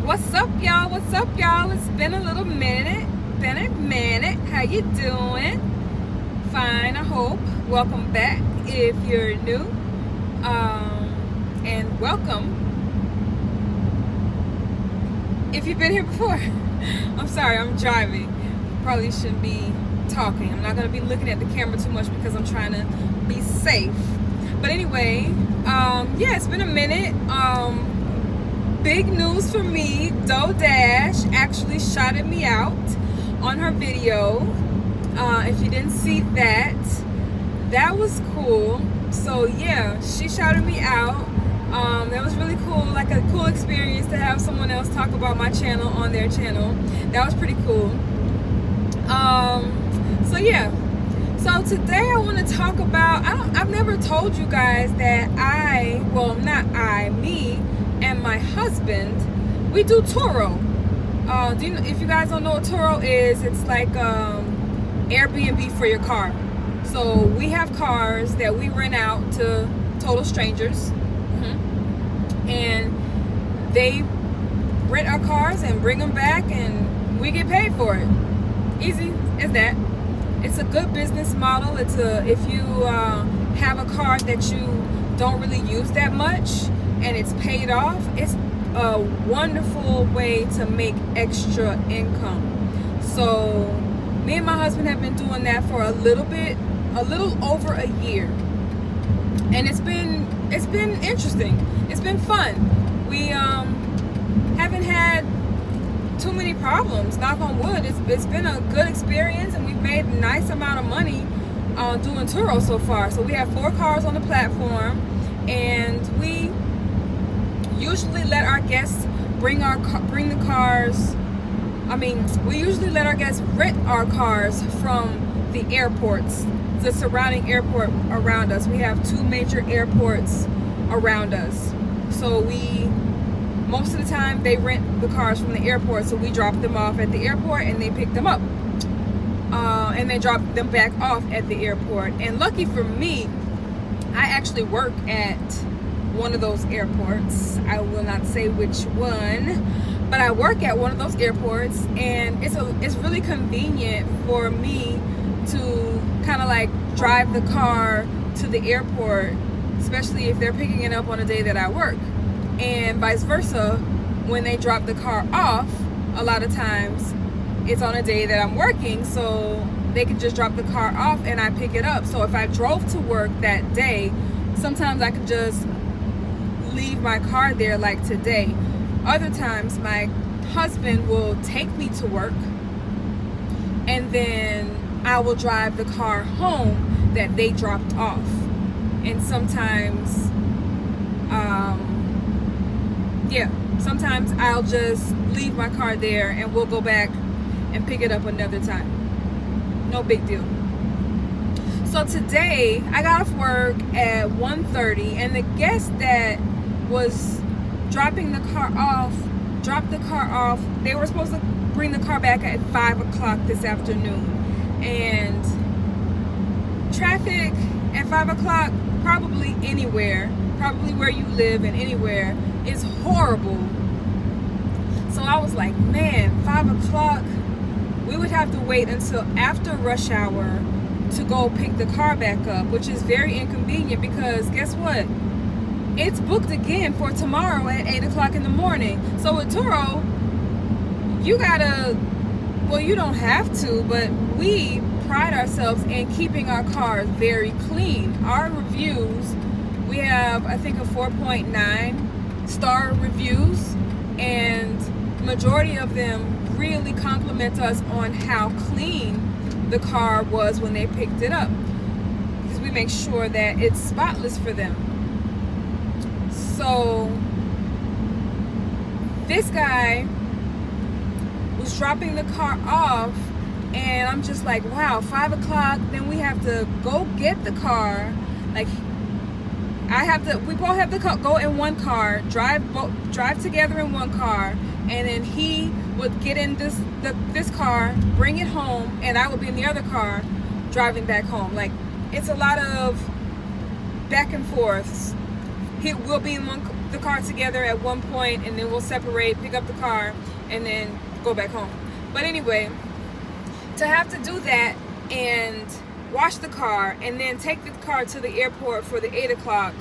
What's up, y'all? What's up, y'all? It's been a little minute. How you doing? Fine, I hope. Welcome back if you're new. And welcome if you've been here before. I'm sorry, I'm driving. Probably shouldn't be talking. I'm not going to be looking at the camera too much because I'm trying to be safe. But anyway, yeah, it's been a minute. Big news for me. DoDash actually shouted me out on her video. If you didn't see that, that was cool. So yeah, she shouted me out. That was really cool, like a cool experience to have someone else talk about my channel on their channel. That was pretty cool. So yeah. So today I want to talk about, I've never told you guys that me and my husband, we do Turo. Do you know, if you guys don't know what Turo is, it's like Airbnb for your car. So we have cars that we rent out to total strangers, and they rent our cars and bring them back, and we get paid for it. Easy as that. It's a good business model. If you have a car that you don't really use that much and it's paid off, it's a wonderful way to make extra income. So me and my husband have been doing that for a little over a year, and it's been interesting. It's been fun. We haven't had too many problems, knock on wood. It's been a good experience, and we've made a nice amount of money doing Turo so far. So we have 4 cars on the platform, and we usually let our guests bring the cars. We usually let our guests rent our cars from the airports, the surrounding airport around us. We have 2 major airports around us, so most of the time they rent the cars from the airport, so we drop them off at the airport and they pick them up, and they drop them back off at the airport. And lucky for me, I actually work at one of those airports. I will not say which one, but I work at one of those airports, and it's really convenient for me to kind of like drive the car to the airport, especially if they're picking it up on a day that I work. And vice versa, when they drop the car off, a lot of times it's on a day that I'm working, so they can just drop the car off and I pick it up. So if I drove to work that day, sometimes I could just leave my car there like today. Other times my husband will take me to work, and then I will drive the car home that they dropped off. And sometimes sometimes I'll just leave my car there and we'll go back and pick it up another time. No big deal. So today I got off work at 1:30, and the guest that was dropped the car off. They were supposed to bring the car back at 5 o'clock this afternoon. And traffic at 5 o'clock, probably where you live and anywhere, is horrible. So I was like, man, 5 o'clock, we would have to wait until after rush hour to go pick the car back up, which is very inconvenient because guess what? It's booked again for tomorrow at 8 o'clock in the morning. So with Turo, you don't have to, but we pride ourselves in keeping our cars very clean. Our reviews, we have, I think, a 4.9 star reviews, and majority of them really compliment us on how clean the car was when they picked it up, because we make sure that it's spotless for them. So this guy was dropping the car off, and I'm just like, wow, 5 o'clock, then we have to go get the car. Like, we both have to go in one car, drive together in one car, and then he would get in this car, bring it home, and I would be in the other car driving back home. Like, it's a lot of back and forths. We'll be in the car together at one point, and then we'll separate, pick up the car, and then go back home. But anyway, to have to do that and wash the car and then take the car to the airport for the 8 o'clock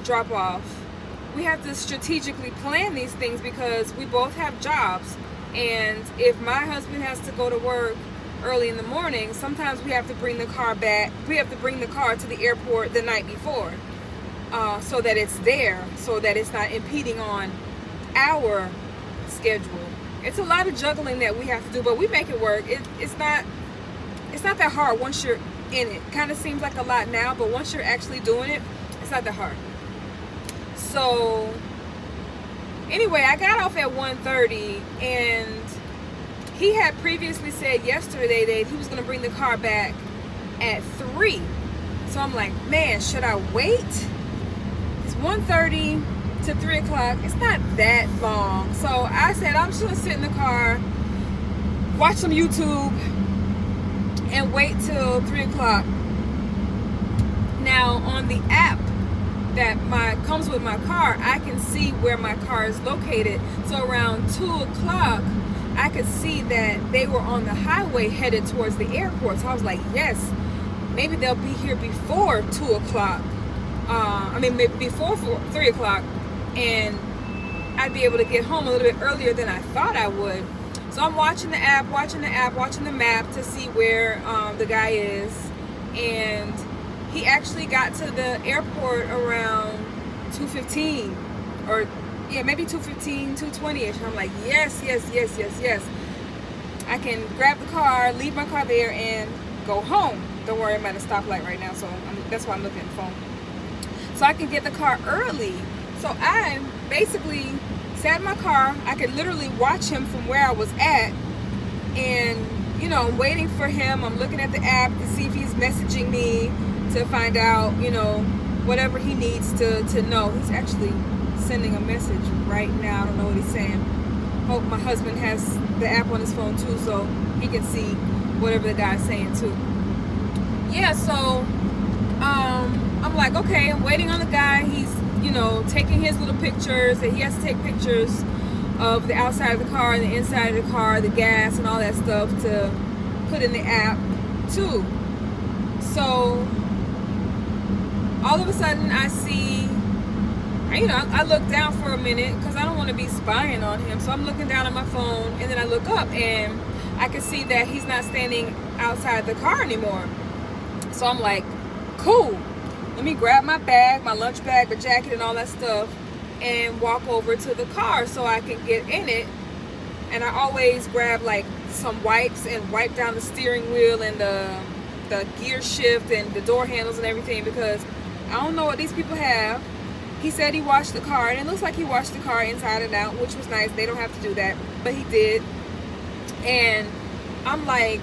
drop off, we have to strategically plan these things because we both have jobs. And if my husband has to go to work early in the morning, sometimes we have to bring the car back. We have to bring the car to the airport the night before, so that it's there, so that it's not impeding on our schedule. It's a lot of juggling that we have to do, but we make it work. It's not that hard once you're in it. Kind of seems like a lot now, but once you're actually doing it, it's not that hard. So anyway, I got off at 1:30, and he had previously said yesterday that he was going to bring the car back at 3. So I'm like, man, should I wait? It's 1:30 to 3 o'clock. It's not that long. So I said, I'm just going to sit in the car, watch some YouTube, and wait till 3 o'clock. Now, on the app that comes with my car, I can see where my car is located. So around 2 o'clock, I could see that they were on the highway headed towards the airport. So I was like, yes, maybe they'll be here before 2 o'clock. Maybe before 3 o'clock, and I'd be able to get home a little bit earlier than I thought I would. So I'm watching the app, watching the map to see where the guy is, and he actually got to the airport around 2:15, or yeah, maybe 2:15, 2:20ish. And I'm like, yes. I can grab the car, leave my car there, and go home. Don't worry, I'm at a stoplight right now, so that's why I'm looking at the phone. So I can get the car early. So I basically sat in my car. I could literally watch him from where I was at, and I'm waiting for him. I'm looking at the app to see if he's messaging me to find out, whatever he needs to know. He's actually sending a message right now. I don't know what he's saying. Hope my husband has the app on his phone too, so he can see whatever the guy's saying too. Yeah, so I'm like, okay, I'm waiting on the guy. He's taking his little pictures, that he has to take pictures of the outside of the car and the inside of the car, the gas and all that stuff to put in the app too. So all of a sudden I see, I look down for a minute because I don't want to be spying on him. So I'm looking down at my phone, and then I look up and I can see that he's not standing outside the car anymore. So I'm like, cool. Let me grab my bag, my lunch bag, the jacket, and all that stuff, and walk over to the car so I can get in it. And I always grab like some wipes and wipe down the steering wheel and the gear shift and the door handles and everything, because I don't know what these people have. He said he washed the car, and it looks like he washed the car inside and out, which was nice. They don't have to do that, but he did. And I'm like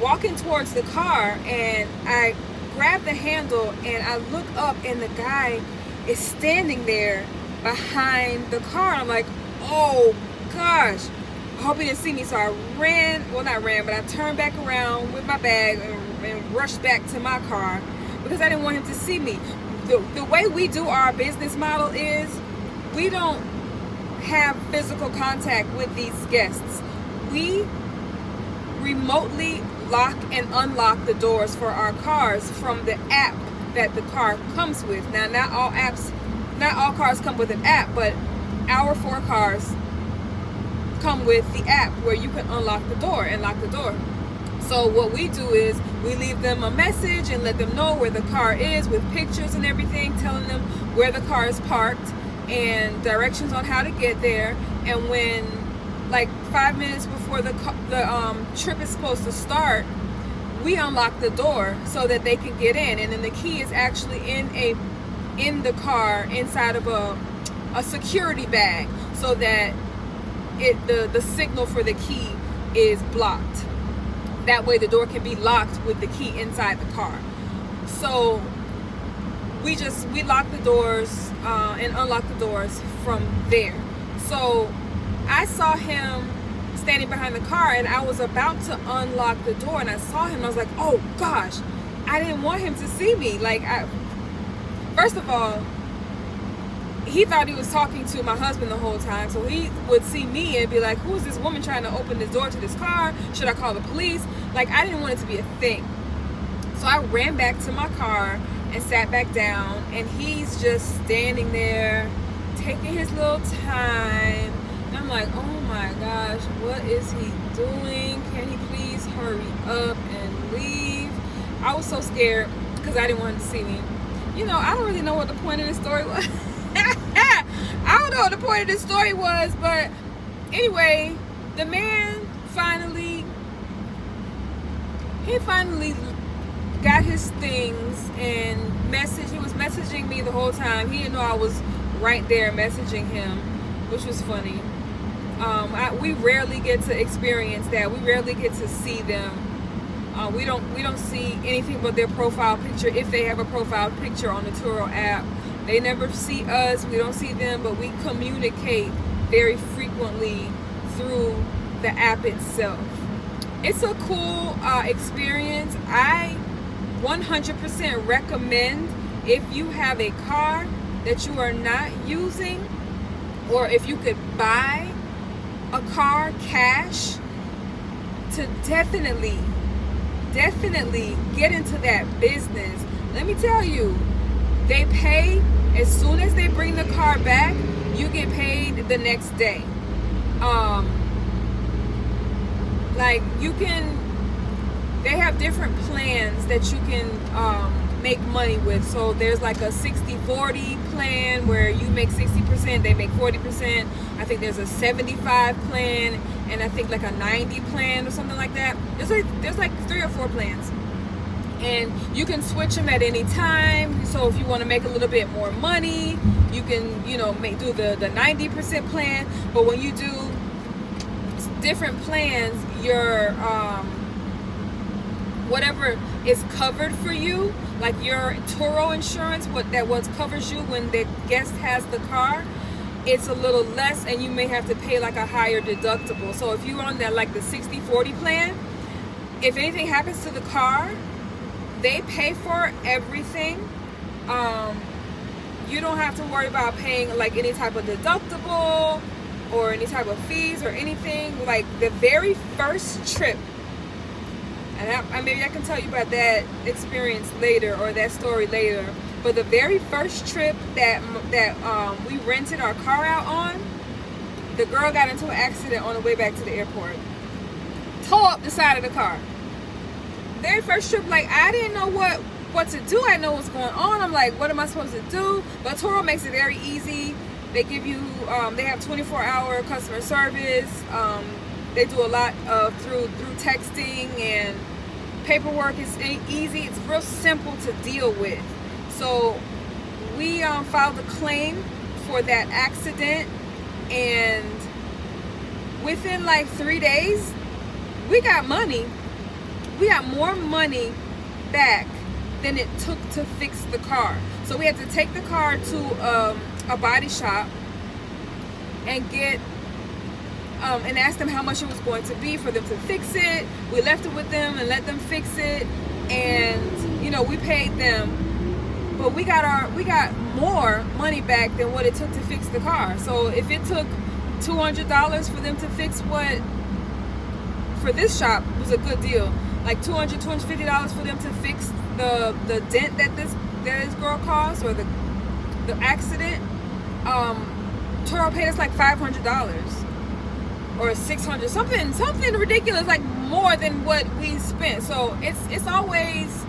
walking towards the car, and I grab the handle and I look up, and the guy is standing there behind the car. I'm like, oh gosh, I hope he didn't see me. So I I turned back around with my bag and rushed back to my car because I didn't want him to see me. The way we do our business model is we don't have physical contact with these guests. We remotely lock and unlock the doors for our cars from the app that the car comes with. Now, not all cars come with an app, but our 4 cars come with the app where you can unlock the door and lock the door. So what we do is we leave them a message and let them know where the car is with pictures and everything, telling them where the car is parked and directions on how to get there. And when like 5 minutes before the trip is supposed to start, we unlock the door so that they can get in. And then the key is actually in the car inside of a security bag, so that the signal for the key is blocked. That way the door can be locked with the key inside the car. So we lock the doors and unlock the doors from there. So I saw him standing behind the car, and I was about to unlock the door, and I saw him, and I was like, oh gosh, I didn't want him to see me. Like, first of all, he thought he was talking to my husband the whole time. So he would see me and be like, who is this woman trying to open this door to this car? Should I call the police? Like, I didn't want it to be a thing. So I ran back to my car and sat back down, and he's just standing there taking his little time. And I'm like, oh my gosh, what is he doing? Can he please hurry up and leave? I was so scared because I didn't want him to see me. You know, I don't really know what the point of this story was. I don't know what the point of this story was, but anyway, the man finally got his things and he was messaging me the whole time. He didn't know I was right there messaging him, which was funny. We rarely get to experience that. We rarely get to see them. We don't see anything but their profile picture, if they have a profile picture on the Turo app. They never see us, we don't see them, but we communicate very frequently through the app itself. It's a cool experience. I 100% recommend, if you have a car that you are not using, or if you could buy a car cash, to definitely get into that business. Let me tell you, they pay as soon as they bring the car back. You get paid the next day. They have different plans that you can make money with. So there's like a 60-40 plan where you make 60%, they make 40%. I think there's a 75 plan, and I think like a 90 plan or something like that. There's like 3 or 4 plans, and you can switch them at any time. So if you want to make a little bit more money, you can, you know, do the 90% plan. But when you do different plans, your whatever is covered for you, like your Turo insurance, what covers you when the guest has the car, it's a little less, and you may have to pay like a higher deductible. So if you're on that, like the 60-40 plan, if anything happens to the car, they pay for everything. You don't have to worry about paying like any type of deductible or any type of fees or anything. Like the very first trip, and maybe I can tell you about that experience later, or that story later, but the very first trip that we rented our car out on, the girl got into an accident on the way back to the airport. Tore up the side of the car. Very first trip, like, I didn't know what to do. I didn't know what's going on. I'm like, what am I supposed to do? But Turo makes it very easy. They give you, they have 24-hour customer service. They do a lot of through texting, and paperwork is easy. It's real simple to deal with. So we filed a claim for that accident, and within like 3 days, we got money. We got more money back than it took to fix the car. So we had to take the car to a body shop and get and ask them how much it was going to be for them to fix it. We left it with them and let them fix it, and you know, we paid them, but we got more money back than what it took to fix the car. So if it took $200 for them to fix what for this shop, was a good deal. Like $250 for them to fix the dent that this girl caused, or the accident. Turo paid us like $500 or $600, something ridiculous, like more than what we spent. So it's always,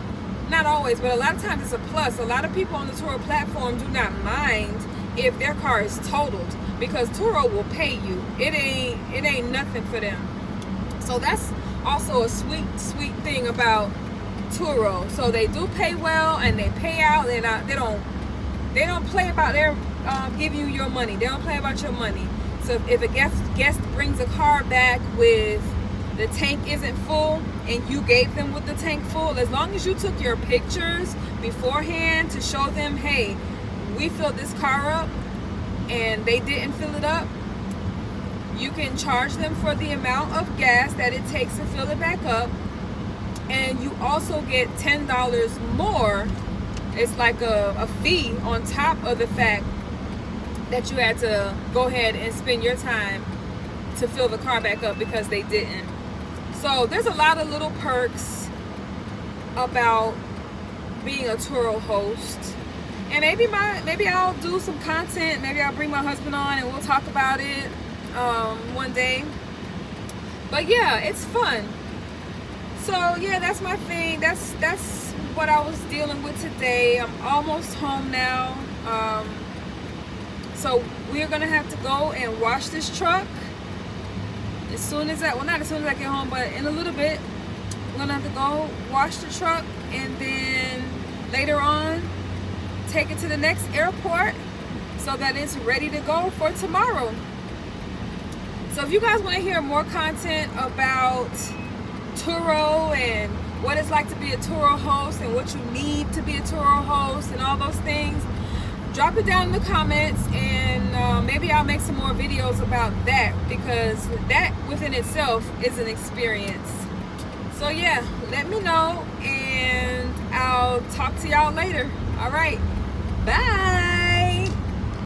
not always, but a lot of times it's a plus. A lot of people on the Turo platform do not mind if their car is totaled, because Turo will pay you. It ain't nothing for them. So that's also a sweet thing about Turo. So they do pay well, and they pay out. They don't play about their give you your money. They don't play about your money. So if a guest brings a car back with the tank isn't full, and you gave them with the tank full, as long as you took your pictures beforehand to show them, hey, we filled this car up, and they didn't fill it up, you can charge them for the amount of gas that it takes to fill it back up, and you also get $10 more. It's like a fee on top of the fact that you had to go ahead and spend your time to fill the car back up because they didn't. So there's a lot of little perks about being a Turo host. And maybe I'll do some content. Maybe I'll bring my husband on and we'll talk about it one day. But yeah, it's fun. So yeah, that's my thing. That's what I was dealing with today. I'm almost home now. So we're gonna have to go and wash this truck as soon as well, not as soon as I get home, but in a little bit. We're gonna have to go wash the truck and then later on take it to the next airport so that it's ready to go for tomorrow. So if you guys want to hear more content about Turo and what it's like to be a Turo host and what you need to be a Turo host and all those things, drop it down in the comments, and maybe I'll make some more videos about that, because that within itself is an experience. So yeah, let me know and I'll talk to y'all later. All right, bye.